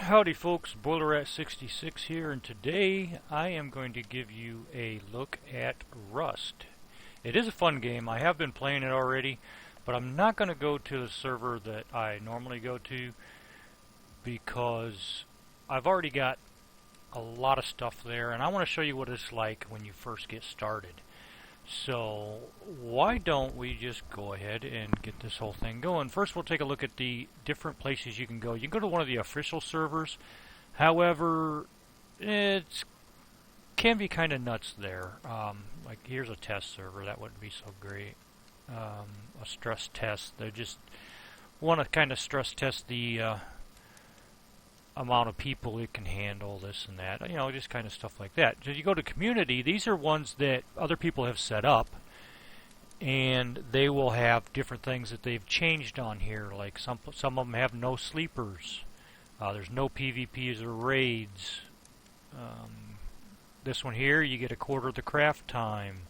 Howdy folks, BoilerRat66 here, and today I am going to give you a look at Rust. It is a fun game. I have been playing it already, but I'm not going to go to the server that I normally go to because I've already got a lot of stuff there, and I want to show you what it's like when you first get started. So why don't we just go ahead and get this whole thing going. First we'll take a look at the different places you can go. You can go to one of the official servers. However, it can be kind of nuts there. Like here's a test server. That wouldn't be so great. A stress test. They just want to kind of stress test the amount of people it can handle, this and that, you know, just kind of stuff like that. So you go to community, these are ones that other people have set up, and they will have different things that they've changed on here, like some of them have no sleepers, there's no PvPs or raids. This one here, you get a quarter of the craft time.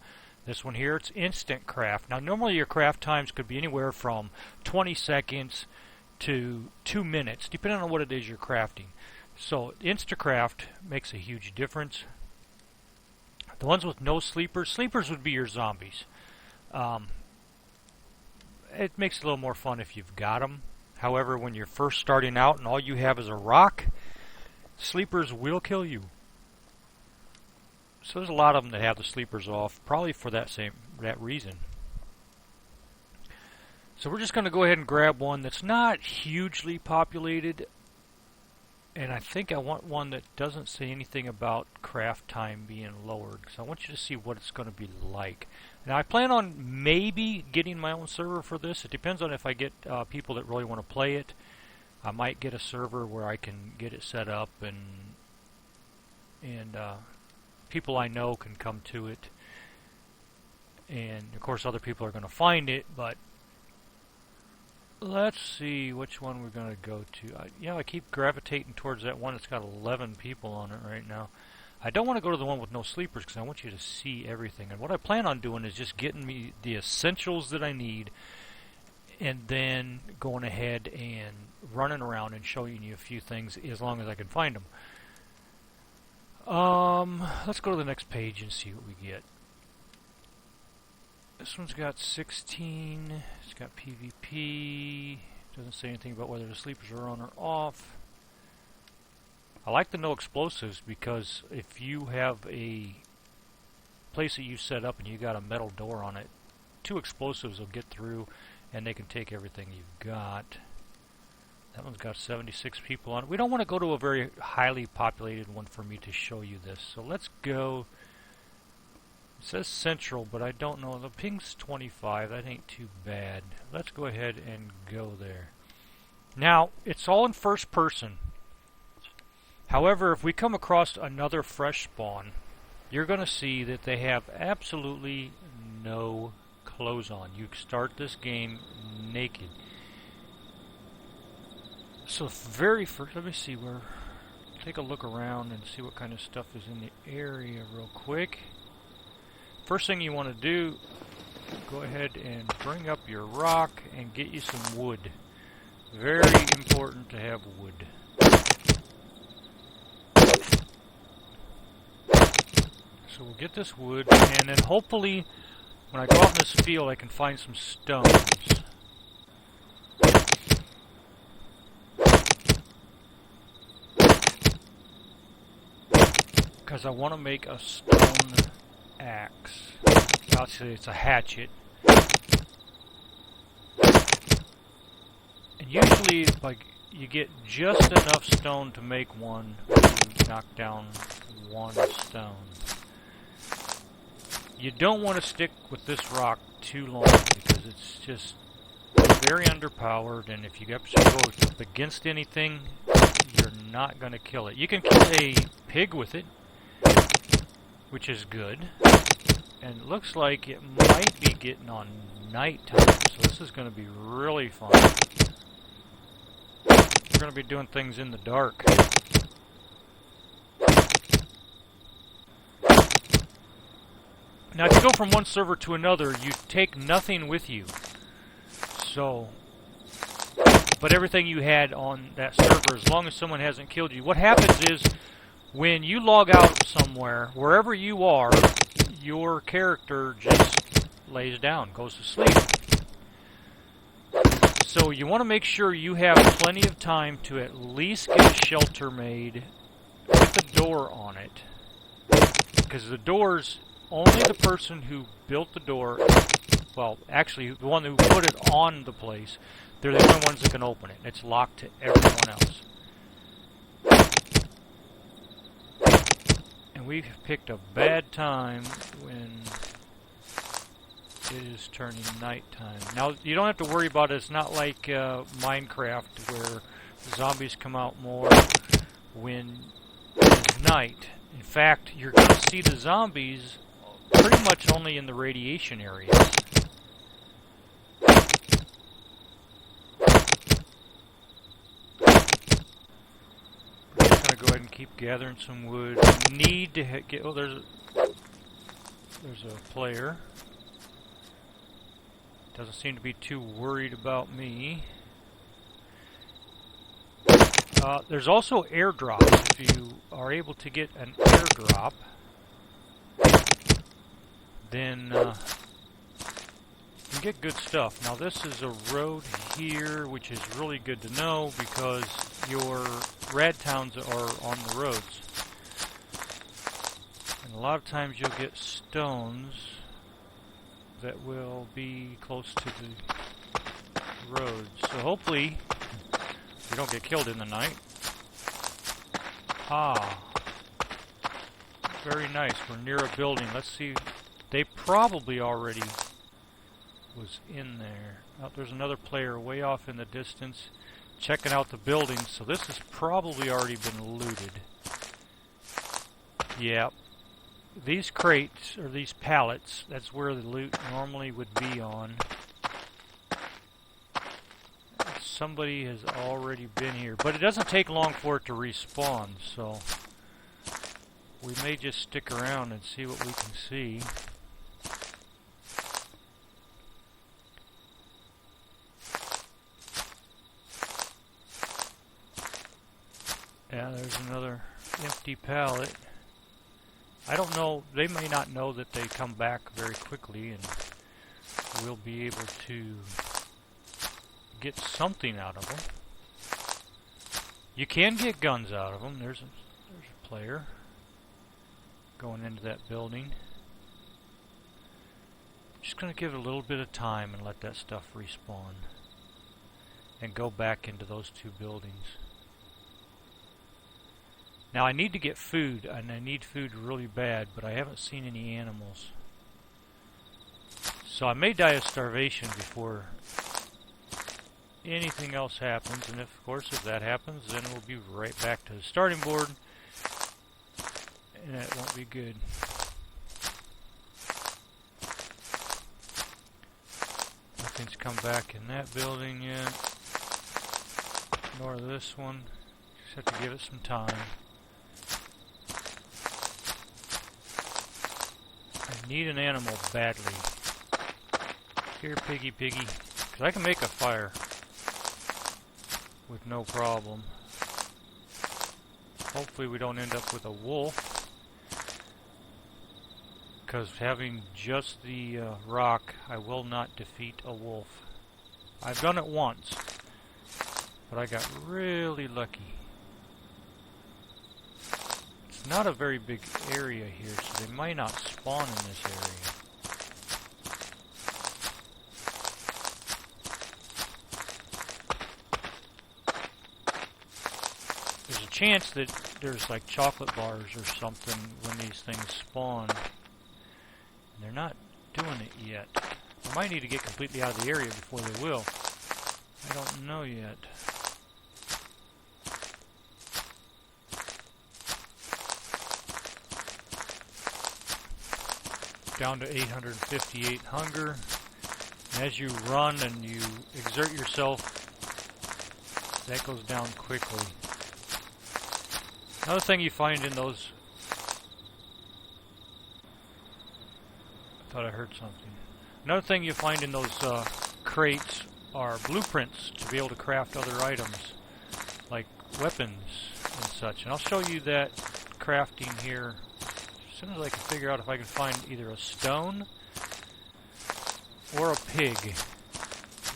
This one here, it's instant craft. Now normally your craft times could be anywhere from 20 seconds to 2 minutes, depending on what it is you're crafting. So Instacraft makes a huge difference. The ones with no sleepers would be your zombies. It makes it a little more fun if you've got them. However, when you're first starting out and all you have is a rock, sleepers will kill you. So there's a lot of them that have the sleepers off, probably for that reason. So we're just going to go ahead and grab one that's not hugely populated, and I think I want one that doesn't say anything about craft time being lowered, because I want you to see what it's going to be like. Now I plan on maybe getting my own server for this. It depends on if I get people that really want to play it. I might get a server where I can get it set up and people I know can come to it, and of course other people are going to find it, but let's see which one we're going to go to. I keep gravitating towards that one that's got 11 people on it right now. I don't want to go to the one with no sleepers because I want you to see everything. And what I plan on doing is just getting me the essentials that I need and then going ahead and running around and showing you a few things as long as I can find them. Let's go to the next page and see what we get. This one's got 16, it's got PvP, doesn't say anything about whether the sleepers are on or off. I like the no explosives because if you have a place that you set up and you got a metal door on it, 2 explosives will get through and they can take everything you've got. That one's got 76 people on it. We don't want to go to a very highly populated one for me to show you this, so let's go. It says central, but I don't know. The ping's 25. That ain't too bad. Let's go ahead and go there. Now, it's all in first person. However, if we come across another fresh spawn, you're going to see that they have absolutely no clothes on. You start this game naked. So very first, let me see where. Take a look around and see what kind of stuff is in the area real quick. First thing you want to do, go ahead and bring up your rock and get you some wood. Very important to have wood. So we'll get this wood, and then hopefully when I go out in this field I can find some stones. Because I want to make a stone axe. Actually, it's a hatchet. And usually, like, you get just enough stone to make one to knock down one stone. You don't want to stick with this rock too long because it's just very underpowered, and if you go up against anything, you're not going to kill it. You can kill a pig with it, which is good. And it looks like it might be getting on nighttime, so this is going to be really fun. We're going to be doing things in the dark. Now, if you go from one server to another, you take nothing with you. So, but everything you had on that server, as long as someone hasn't killed you. What happens is, when you log out somewhere, wherever you are, your character just lays down, goes to sleep. So you want to make sure you have plenty of time to at least get a shelter made with a door on it. Because the doors, only the person who built the door, well, actually, the one who put it on the place, they're the only ones that can open it. It's locked to everyone else. And we've picked a bad time when it is turning nighttime. Now, you don't have to worry about it. It's not like Minecraft where zombies come out more when it's night. In fact, you're going to see the zombies pretty much only in the radiation areas. We're just going to go ahead and keep gathering some wood. We need to get... Oh, there's a player. Doesn't seem to be too worried about me. There's also airdrops. If you are able to get an airdrop, then you can get good stuff. Now this is a road here, which is really good to know because your rad towns are on the roads. And a lot of times you'll get stones that will be close to the roads. So hopefully we don't get killed in the night. Ah. Very nice. We're near a building. Let's see. They probably already was in there. Oh, there's another player way off in the distance checking out the buildings. So this has probably already been looted. Yeah. These crates, or these pallets, that's where the loot normally would be on. Somebody has already been here, but it doesn't take long for it to respawn, so we may just stick around and see what we can see. Yeah, there's another empty pallet. I don't know, they may not know that they come back very quickly and we'll be able to get something out of them. You can get guns out of them. There's a player going into that building. Just going to give it a little bit of time and let that stuff respawn and go back into those two buildings. Now I need to get food, and I need food really bad, but I haven't seen any animals. So I may die of starvation before anything else happens, and of course if that happens, then we'll be right back to the starting board, and that won't be good. Nothing's come back in that building yet, nor this one. Just have to give it some time. I need an animal badly. Here, piggy, piggy, because I can make a fire with no problem. Hopefully we don't end up with a wolf, because having just the rock, I will not defeat a wolf. I've done it once, but I got really lucky. It's not a very big area here, so they might not spawn in this area. There's a chance that there's like chocolate bars or something when these things spawn. And they're not doing it yet. I might need to get completely out of the area before they will. I don't know yet. Down to 858 hunger. And as you run and you exert yourself, that goes down quickly. Another thing you find in those... I thought I heard something. Another thing you find in those crates are blueprints to be able to craft other items, like weapons and such. And I'll show you that crafting here as soon as I can figure out if I can find either a stone or a pig.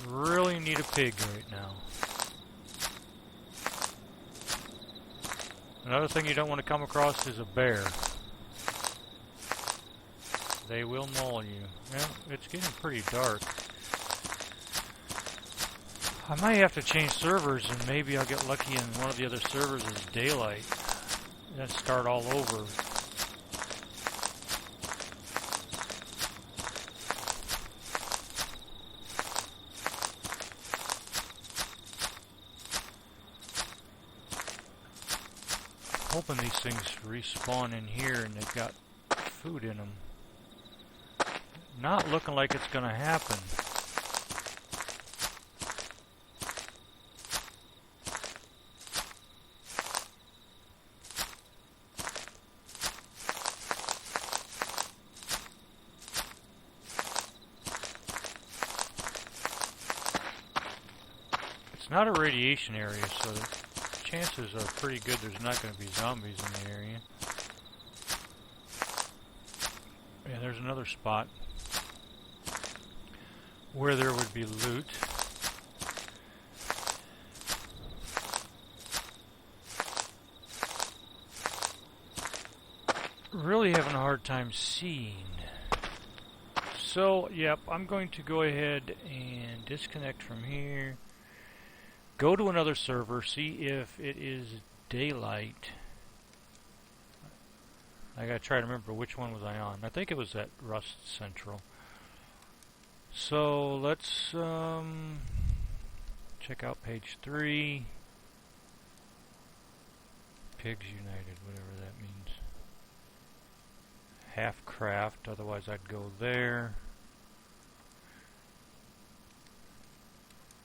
Really need a pig right now. Another thing you don't want to come across is a bear. They will maul you. Well, it's getting pretty dark. I might have to change servers and maybe I'll get lucky and one of the other servers is daylight. Then start all over. Hoping these things respawn in here and they've got food in them. Not looking like it's gonna happen. It's not a radiation area, so the chances are pretty good there's not going to be zombies in the area. Yeah, there's another spot where there would be loot. Really having a hard time seeing. So, yep, I'm going to go ahead and disconnect from here. Go to another server, see if it is daylight. I gotta try to remember which one was I on. I think it was at Rust Central. So let's check out page 3. Pigs United, whatever that means. Half craft, otherwise I'd go there.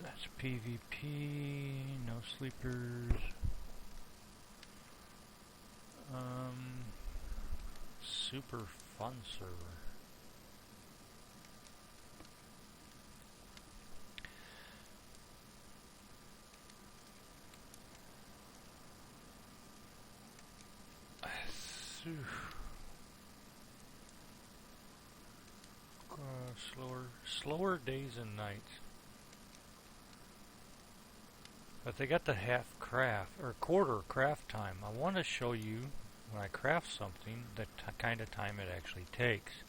That's PvP, no sleepers. Super fun server. Slower days and nights. But they got the half craft, or quarter craft time. I want to show you, when I craft something, the kind of time it actually takes.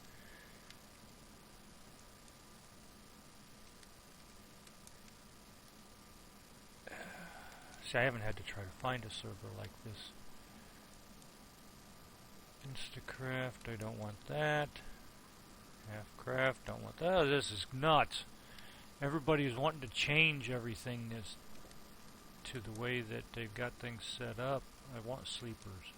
See, I haven't had to try to find a server like this. Instacraft, I don't want that. Half craft, don't want that. Oh, this is nuts. Everybody's wanting to change everything to the way that they've got things set up. I want sleepers.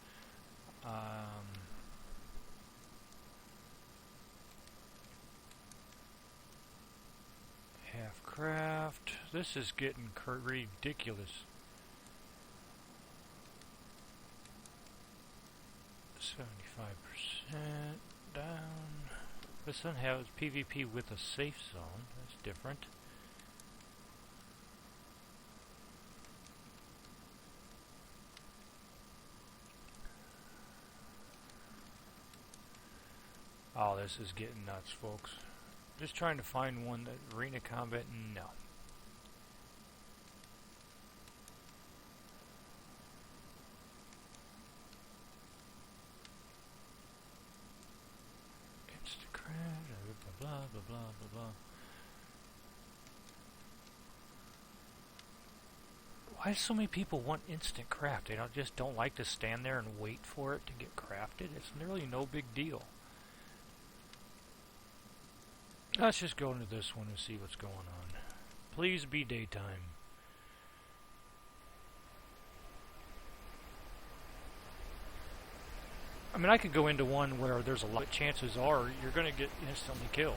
Half craft. This is getting ridiculous. 75% down. This one has PvP with a safe zone. That's different. Oh, this is getting nuts, folks. Just trying to find one that arena combat, no. Instacraft, blah, blah, blah, blah, blah, blah. Why do so many people want instant craft? They just don't like to stand there and wait for it to get crafted. It's really no big deal. Let's just go into this one and see what's going on. Please be daytime. I mean, I could go into one where there's a lot of chances are you're going to get instantly killed.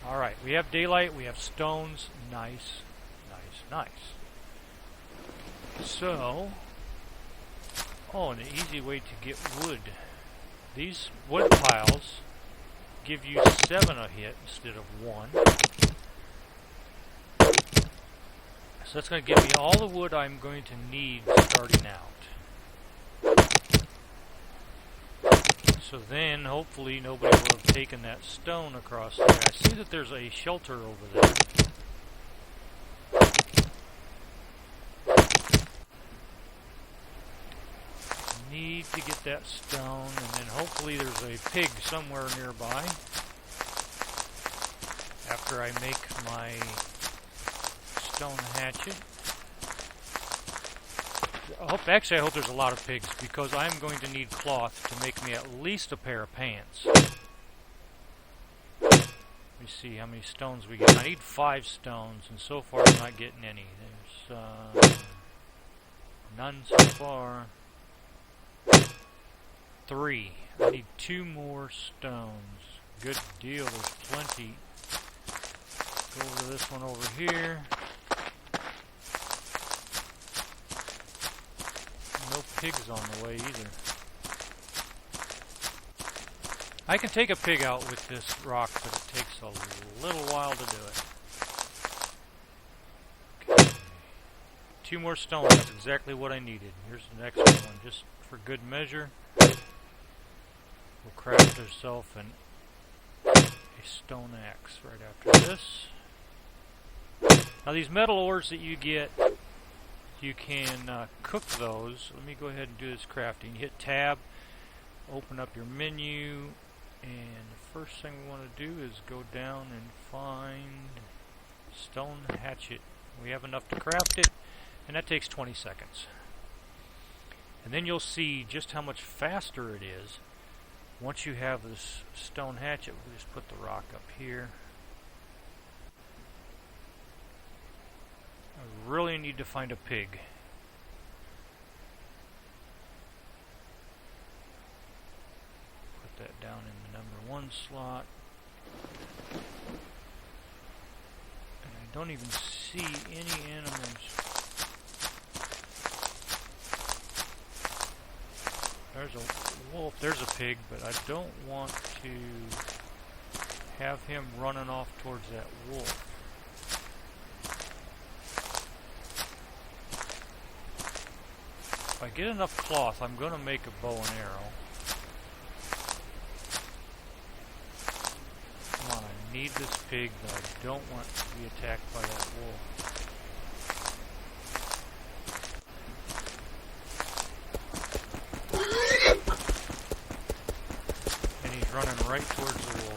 Alright, we have daylight, we have stones. Nice, nice, nice. So, oh, and an easy way to get wood. These wood piles give you 7 a hit instead of 1. So that's going to give me all the wood I'm going to need starting out. So then, hopefully, nobody will have taken that stone across there. I see that there's a shelter over there. Need to get that stone, and then hopefully there's a pig somewhere nearby. After I make my stone hatchet. Actually, I hope there's a lot of pigs, because I'm going to need cloth to make me at least a pair of pants. Let me see how many stones we get. I need 5 stones, and so far I'm not getting any. There's none so far. 3. I need 2 more stones. Good deal, there's plenty. Go over to this one over here. No pigs on the way either. I can take a pig out with this rock, but it takes a little while to do it. Okay. 2 more stones, that's exactly what I needed. Here's the next one, just for good measure. We'll craft ourselves a stone axe right after this. Now these metal ores that you get, you can cook those. Let me go ahead and do this crafting. Hit tab, open up your menu, and the first thing we want to do is go down and find stone hatchet. We have enough to craft it, and that takes 20 seconds. And then you'll see just how much faster it is. Once you have this stone hatchet, we'll just put the rock up here. I really need to find a pig. Put that down in the number 1 slot. And I don't even see any animals. There's a wolf, there's a pig, but I don't want to have him running off towards that wolf. If I get enough cloth, I'm going to make a bow and arrow. Come on, I need this pig, but I don't want to be attacked by that wolf. And he's running right towards the wolf.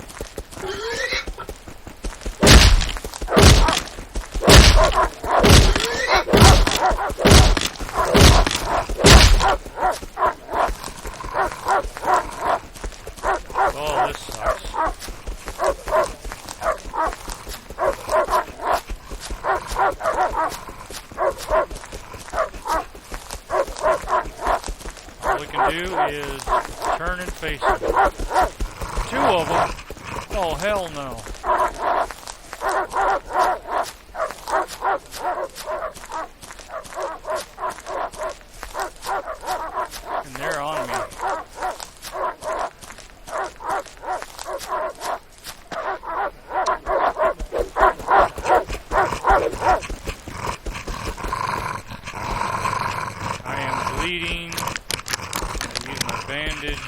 Oh, this sucks. All we can do is turn and face it. 2 of them? Oh, hell no. And they're on me. I am bleeding. I use my bandage.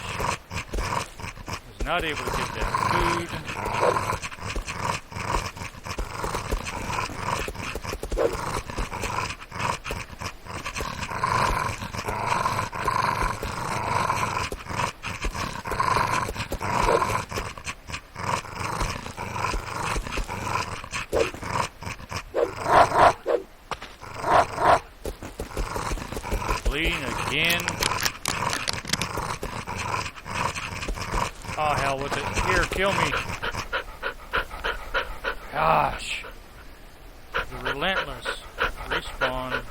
Was not able to get that food. Bleeding again. Oh, hell with it. Here, kill me. Gosh. The relentless respawn.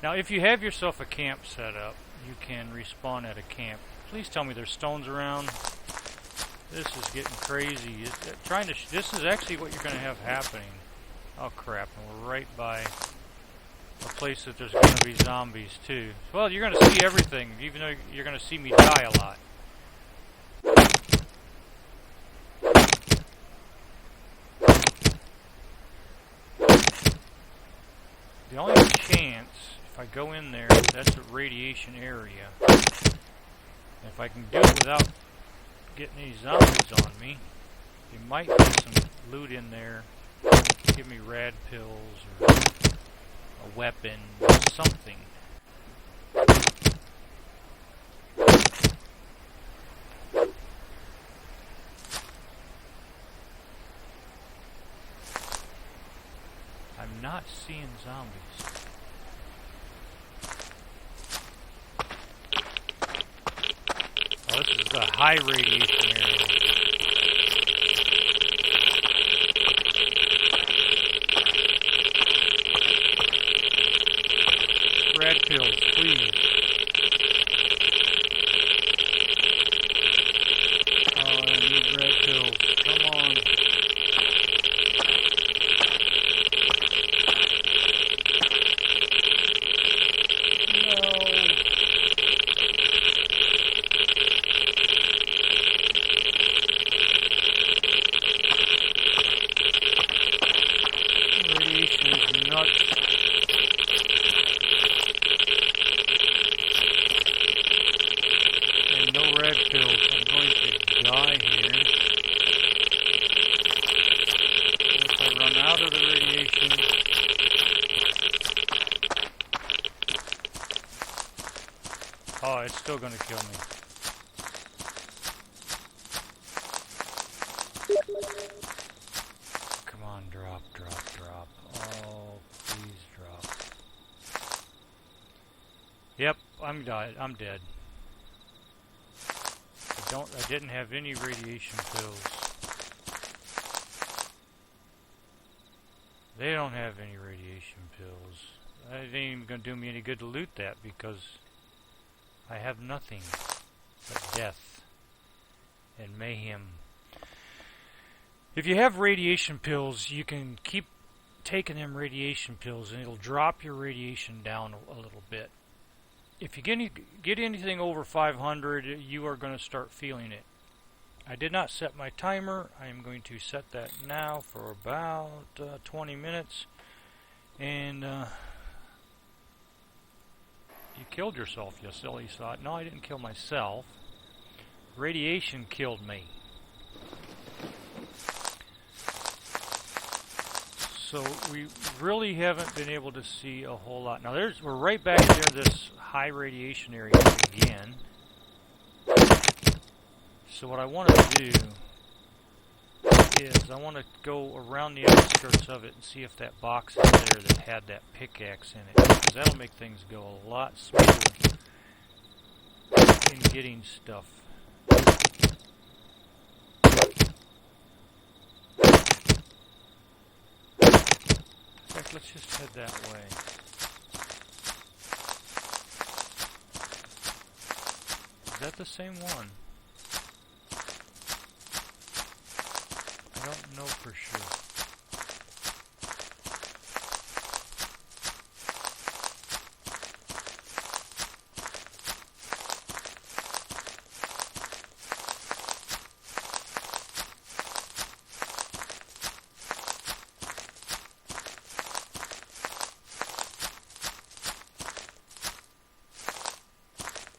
Now, if you have yourself a camp set up, you can respawn at a camp. Please tell me there's stones around. This is getting crazy. This is actually what you're going to have happening. Oh, crap. And we're right by a place that there's going to be zombies too. Well, you're going to see everything, even though you're going to see me die a lot. The the only chance, if I go in there, that's a radiation area. And if I can do it without getting any zombies on me, there might be some loot in there. Give me rad pills or a weapon or something. I'm not seeing zombies. Oh, this is the high radiation area. Red pills, please. Oh, I need red pills. Come on. Oh, it's still going to kill me. Come on, drop, drop, drop. Oh, please drop. Yep, I'm dead. I'm dead. I didn't have any radiation pills. They don't have any radiation pills. It ain't even going to do me any good to loot that because I have nothing but death and mayhem. If you have radiation pills, you can keep taking them radiation pills and it'll drop your radiation down a little bit. If you get anything over 500, you are going to start feeling it. I did not set my timer. I am going to set that now for about 20 minutes. And you killed yourself, you silly sod. No, I didn't kill myself. Radiation killed me. So we really haven't been able to see a whole lot. Now we're right back near this high radiation area again. So what I want to do is I want to go around the outskirts of it and see if that box is there that had that pickaxe in it. Because that'll make things go a lot smoother in getting stuff. In fact, let's just head that way. Is that the same one? I don't know for sure.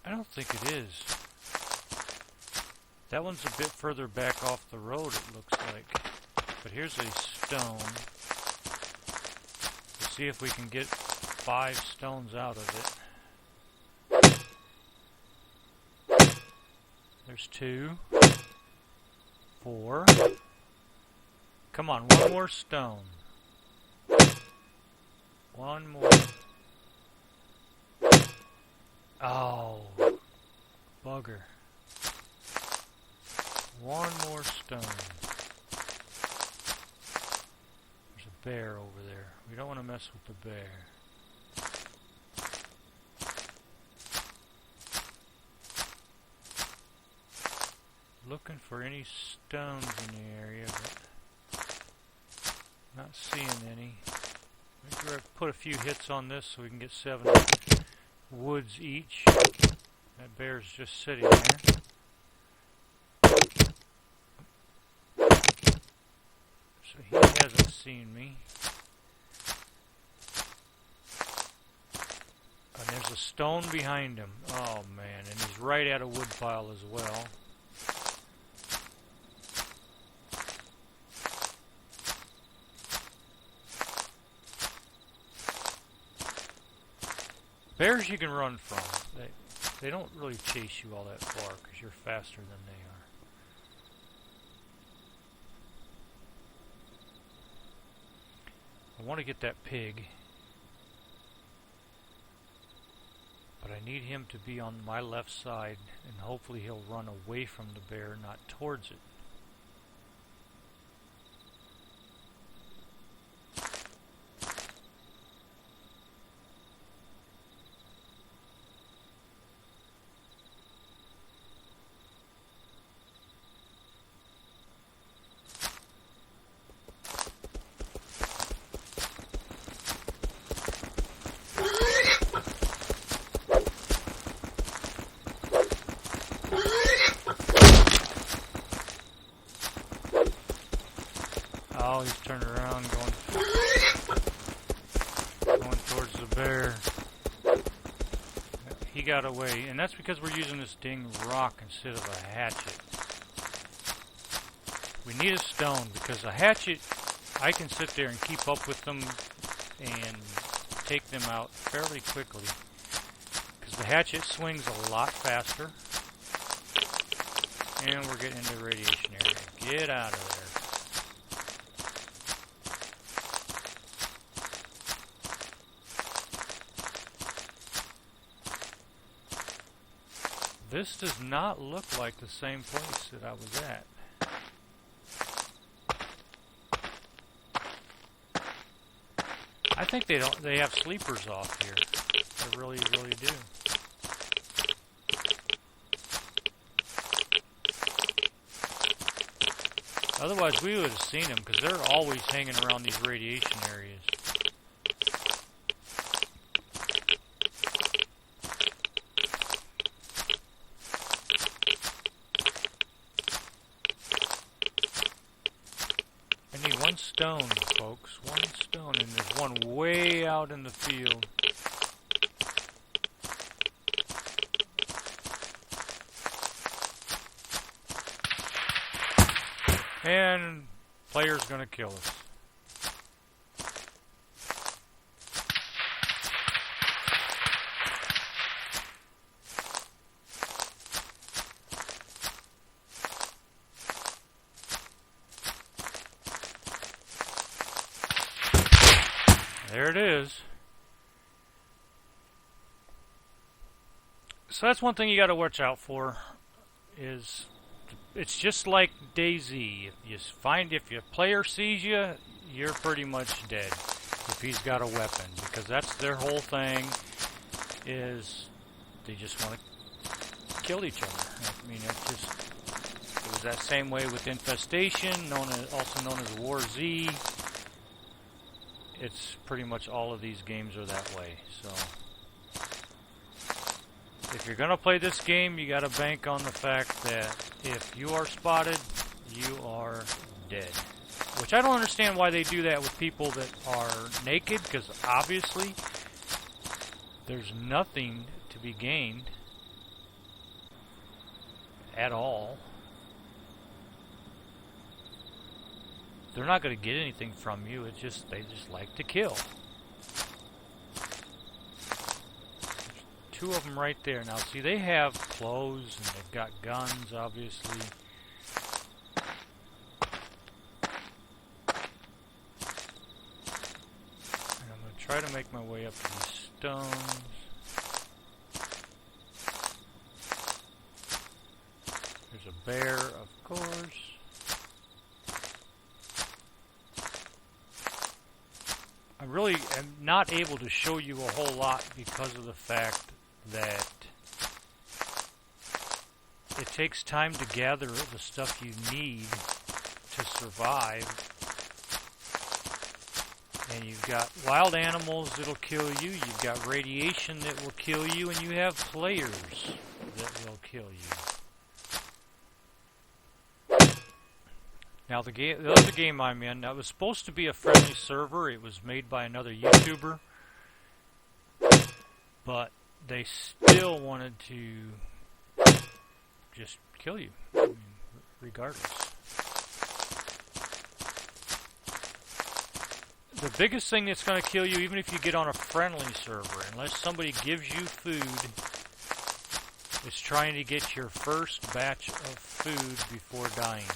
I don't think it is. That one's a bit further back off the road, it looks like. But here's a stone. Let's see if we can get 5 stones out of it. There's 2. 4. Come on, one more stone. One more. Oh, bugger. One more stone. There's a bear over there. We don't want to mess with the bear. Looking for any stones in the area, but not seeing any. Maybe I'll put a few hits on this so we can get 7 woods each. That bear's just sitting there. So he hasn't seen me. There's a stone behind him. Oh man, and he's right at a wood pile as well. Bears you can run from. They don't really chase you all that far because you're faster than they are. I want to get that pig, but I need him to be on my left side, and hopefully he'll run away from the bear, not towards it. Oh, he's turned around, going towards the bear. He got away, and that's because we're using this ding rock instead of a hatchet. We need a stone, because a hatchet, I can sit there and keep up with them and take them out fairly quickly. Because the hatchet swings a lot faster. And we're getting into the radiation area. Get out of there. This does not look like the same place that I was at. I think they have sleepers off here. They really, really do. Otherwise we would have seen them because they're always hanging around these radiation areas. One stone, folks. One stone, and there's one way out in the field. And player's gonna kill us. There it is. So that's one thing you got to watch out for. Is it's just like DayZ. If your player sees you, you're pretty much dead. If he's got a weapon, because that's their whole thing. Is they just want to kill each other. I mean, it was that same way with Infestation, also known as War Z. It's pretty much all of these games are that way. So if you're gonna play this game, you gotta bank on the fact that if you are spotted, you are dead. Which I don't understand why they do that with people that are naked, because obviously there's nothing to be gained at all. They're not going to get anything from you. They just like to kill. There's two of them right there. Now, see, they have clothes and they've got guns, obviously. And I'm going to try to make my way up to these stones. There's a bear, of course. I really am not able to show you a whole lot because of the fact that it takes time to gather the stuff you need to survive. And you've got wild animals that'll kill you, you've got radiation that will kill you, and you have players that will kill you. Now, the other game I'm in, that was supposed to be a friendly server. It was made by another YouTuber. But they still wanted to just kill you, I mean, regardless. The biggest thing that's going to kill you, even if you get on a friendly server, unless somebody gives you food, is trying to get your first batch of food before dying.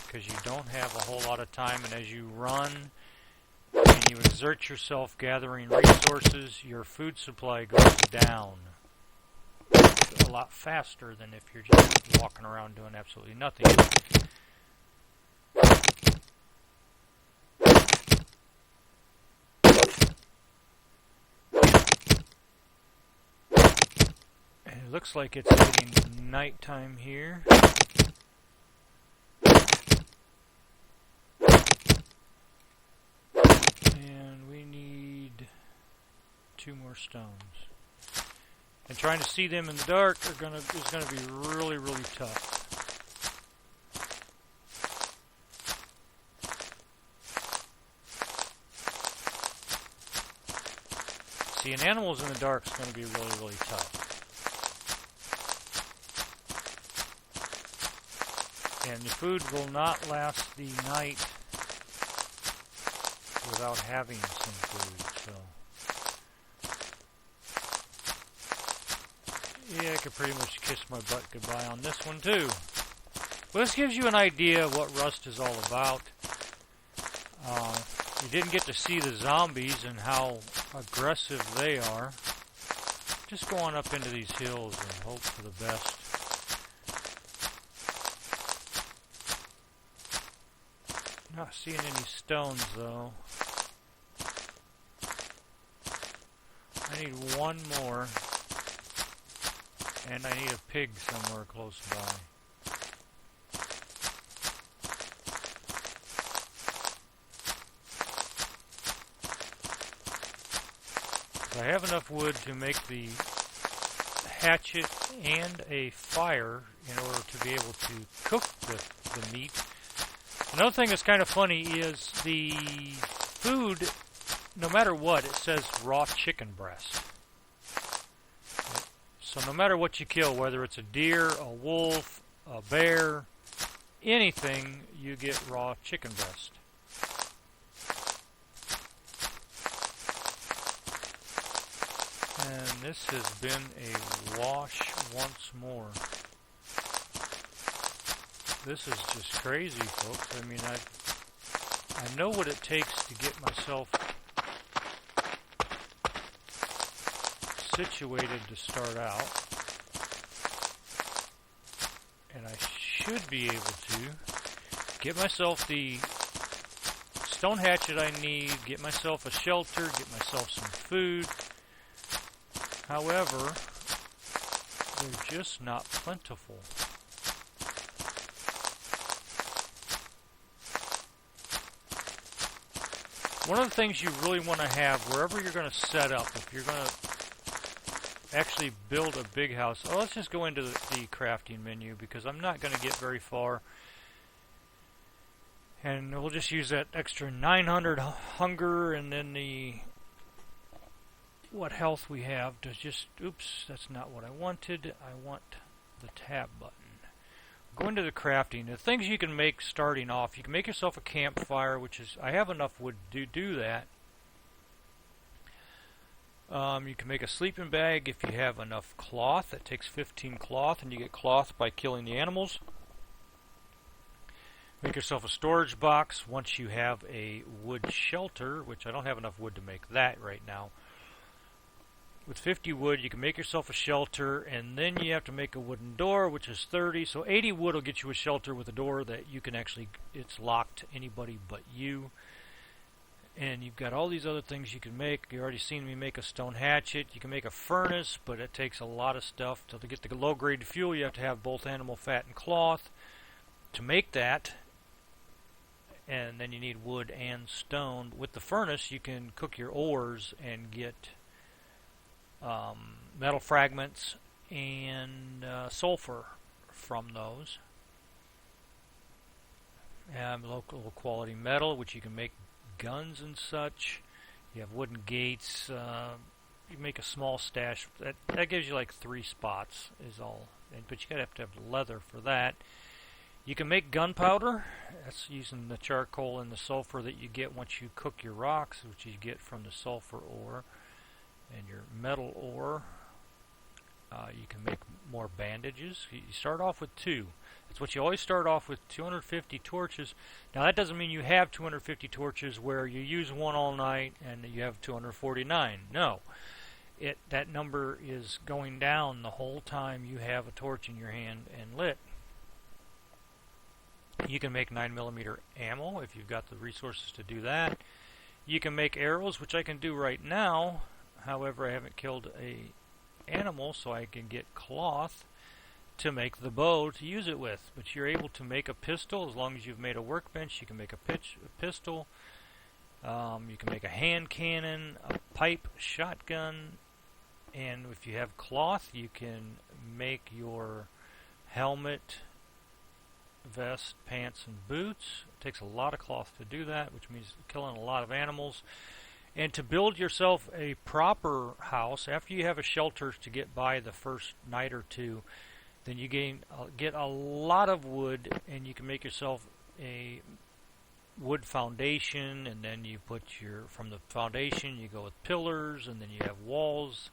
Because you don't have a whole lot of time, and as you run and you exert yourself gathering resources, your food supply goes down a lot faster than if you're just walking around doing absolutely nothing. And it looks like it's getting nighttime here. And we need 2 more stones. And trying to see them in the dark is going to be really, really tough. Seeing animals in the dark is going to be really, really tough. And the food will not last the night without having some food, so yeah, I could pretty much kiss my butt goodbye on this one too. Well, this gives you an idea of what Rust is all about. You didn't get to see the zombies and how aggressive they are. Just go on up into these hills and hope for the best. Not seeing any stones though. I need 1 more. And I need a pig somewhere close by. I have enough wood to make the hatchet and a fire in order to be able to cook the meat. Another thing that's kind of funny is the food, no matter what, it says raw chicken breast. So no matter what you kill, whether it's a deer, a wolf, a bear, anything, you get raw chicken breast. And this has been a wash once more. This is just crazy, folks. I mean, I know what it takes to get myself situated to start out. And I should be able to get myself the stone hatchet I need, get myself a shelter, get myself some food. However, they're just not plentiful. One of the things you really want to have, wherever you're going to set up, if you're going to actually build a big house, let's just go into the crafting menu because I'm not going to get very far. And we'll just use that extra 900 hunger and then the what health we have to just, oops, that's not what I wanted. I want the tab button. Go into the crafting. The things you can make starting off, you can make yourself a campfire, which is, I have enough wood to do that. You can make a sleeping bag if you have enough cloth. That takes 15 cloth, and you get cloth by killing the animals. Make yourself a storage box once you have a wood shelter, which I don't have enough wood to make that right now. With 50 wood, you can make yourself a shelter, and then you have to make a wooden door, which is 30. So 80 wood will get you a shelter with a door that you can actually, it's locked to anybody but you. And you've got all these other things you can make. You've already seen me make a stone hatchet. You can make a furnace, but it takes a lot of stuff. To get the low-grade fuel, you have to have both animal fat and cloth to make that. And then you need wood and stone. With the furnace, you can cook your ores and get metal fragments and sulfur from those. And local quality metal, which you can make guns and such. You have wooden gates. you make a small stash. That gives you like 3 spots is all. But you gotta have to have leather for that. You can make gunpowder. That's using the charcoal and the sulfur that you get once you cook your rocks, which you get from the sulfur ore and your metal ore. You can make more bandages. You start off with 2. That's what you always start off with, 250 torches. Now that doesn't mean you have 250 torches where you use one all night and you have 249. No. That number is going down the whole time you have a torch in your hand and lit. You can make 9mm ammo if you've got the resources to do that. You can make arrows, which I can do right now. However, I haven't killed a animal, so I can get cloth to make the bow to use it with. But you're able to make a pistol as long as you've made a workbench. You can make a pistol. You can make a hand cannon, a pipe, shotgun, and if you have cloth, you can make your helmet, vest, pants, and boots. It takes a lot of cloth to do that, which means killing a lot of animals. And to build yourself a proper house, after you have a shelter to get by the first night or 2, then you get a lot of wood, and you can make yourself a wood foundation, and then you put from the foundation you go with pillars, and then you have walls.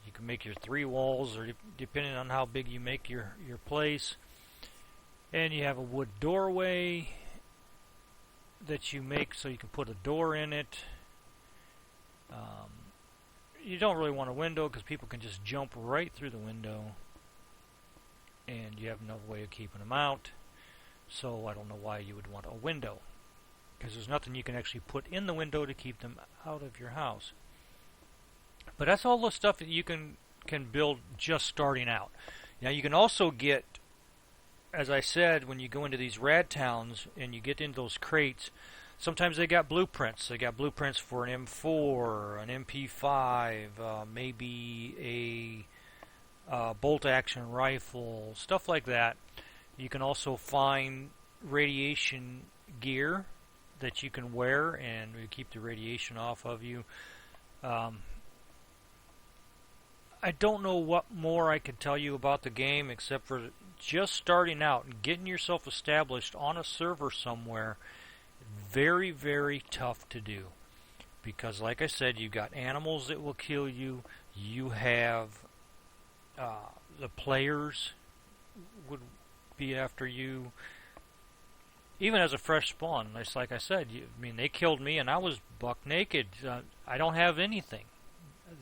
You can make your 3 walls, or depending on how big you make your place. And you have a wood doorway that you make so you can put a door in it. You don't really want a window because people can just jump right through the window, and you have no way of keeping them out. So I don't know why you would want a window, because there's nothing you can actually put in the window to keep them out of your house. But that's all the stuff that you can build just starting out. Now you can also get, as I said, when you go into these rad towns and you get into those crates, sometimes they got blueprints. They got blueprints for an M4, an MP5, maybe a bolt-action rifle, stuff like that. You can also find radiation gear that you can wear and keep the radiation off of you. I don't know what more I could tell you about the game except for just starting out and getting yourself established on a server somewhere. Very, very tough to do. Because like I said, you've got animals that will kill you. You have the players would be after you. Even as a fresh spawn, it's like I said, they killed me and I was buck naked. I don't have anything.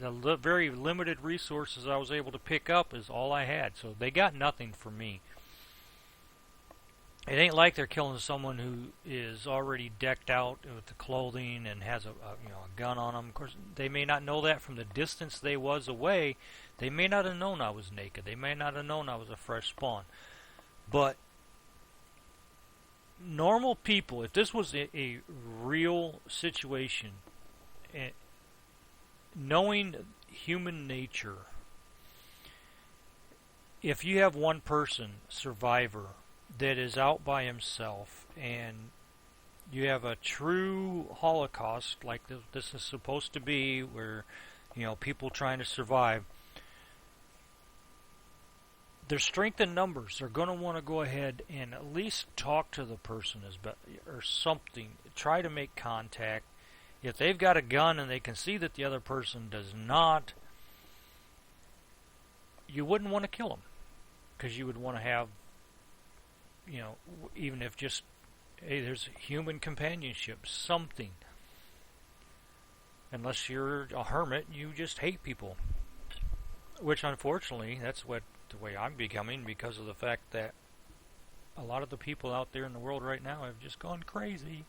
The very limited resources I was able to pick up is all I had, so they got nothing from me. It ain't like they're killing someone who is already decked out with the clothing and has a gun on them. Of course, they may not know that from the distance they was away. They may not have known I was naked. They may not have known I was a fresh spawn. But normal people, if this was a real situation, knowing human nature, if you have one person, survivor, that is out by himself and you have a true Holocaust like this is supposed to be, where people trying to survive, their strength in numbers, they're going to want to go ahead and at least talk to the person or something, try to make contact. If they've got a gun and they can see that the other person does not, you wouldn't want to kill them, because you would want to have, even if just, hey, there's human companionship, something. Unless you're a hermit, you just hate people. Which, unfortunately, that's the way I'm becoming, because of the fact that a lot of the people out there in the world right now have just gone crazy.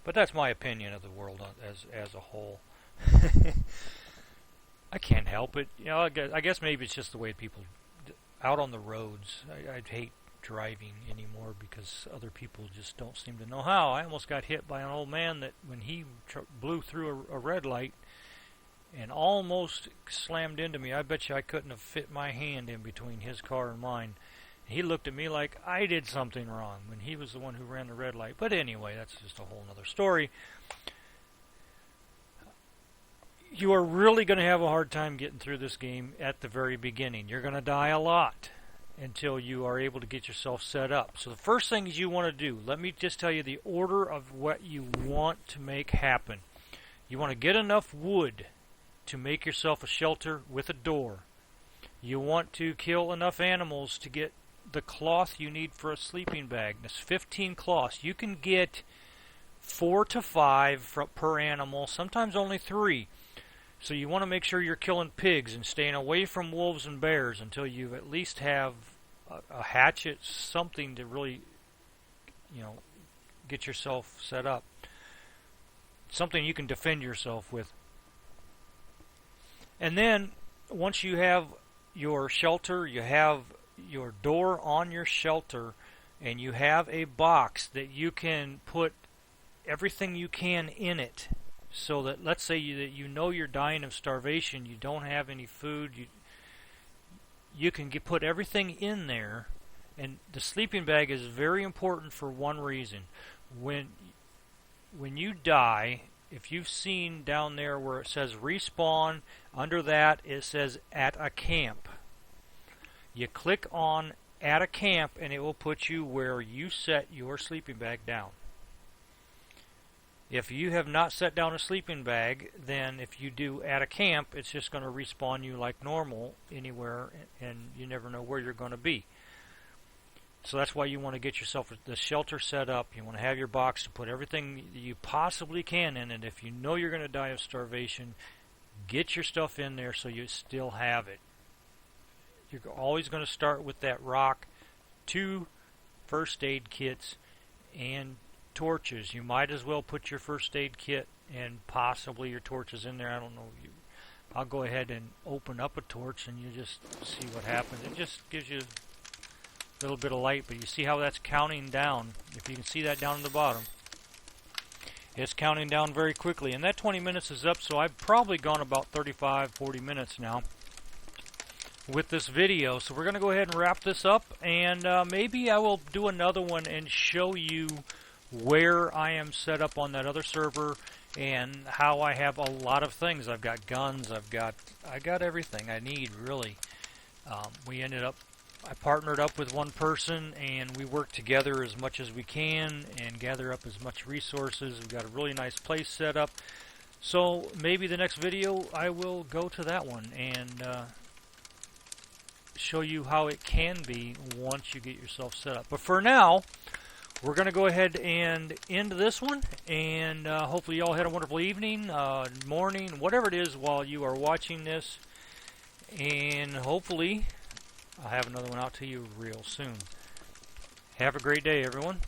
But that's my opinion of the world as a whole. I can't help it. I guess maybe it's just the way people out on the roads. I'd hate driving anymore because other people just don't seem to know how. I almost got hit by an old man that when he blew through a red light and almost slammed into me. I bet you I couldn't have fit my hand in between his car and mine. He looked at me like I did something wrong when he was the one who ran the red light. But anyway, that's just a whole other story. you are really going to have a hard time getting through this game at the very beginning. You're going to die a lot until you are able to get yourself set up. So the first things you want to do, let me just tell you the order of what you want to make happen. You want to get enough wood to make yourself a shelter with a door. You want to kill enough animals to get the cloth you need for a sleeping bag. That's 15 cloths. You can get 4 to 5 per animal, sometimes only 3. So you want to make sure you're killing pigs and staying away from wolves and bears until you at least have a hatchet, something to really, get yourself set up. Something you can defend yourself with. And then, once you have your shelter, you have your door on your shelter, and you have a box that you can put everything you can in it. So that, let's say that you're dying of starvation, you don't have any food, you can put everything in there. And the sleeping bag is very important for one reason. When you die, if you've seen down there where it says respawn, under that it says at a camp. You click on at a camp and it will put you where you set your sleeping bag down. If you have not set down a sleeping bag, then if you do at a camp, it's just going to respawn you like normal anywhere, and you never know where you're going to be. So that's why you want to get yourself the shelter set up. You want to have your box to put everything you possibly can in it. If you know you're going to die of starvation, get your stuff in there so you still have it. You're always going to start with that rock, 2 first aid kits, and torches. You might as well put your first aid kit and possibly your torches in there. I don't know. I'll go ahead and open up a torch and you just see what happens. It just gives you a little bit of light, but you see how that's counting down. If you can see that down at the bottom, it's counting down very quickly. And that 20 minutes is up, so I've probably gone about 35-40 minutes now with this video. So we're going to go ahead and wrap this up, and maybe I will do another one and show you where I am set up on that other server and how I have a lot of things. I've got guns, I got everything I need, really. I partnered up with one person and we work together as much as we can and gather up as much resources. We've got a really nice place set up. So maybe the next video I will go to that one and show you how it can be once you get yourself set up. But for now, we're going to go ahead and end this one, and hopefully you all had a wonderful evening, morning, whatever it is while you are watching this, and hopefully I'll have another one out to you real soon. Have a great day, everyone.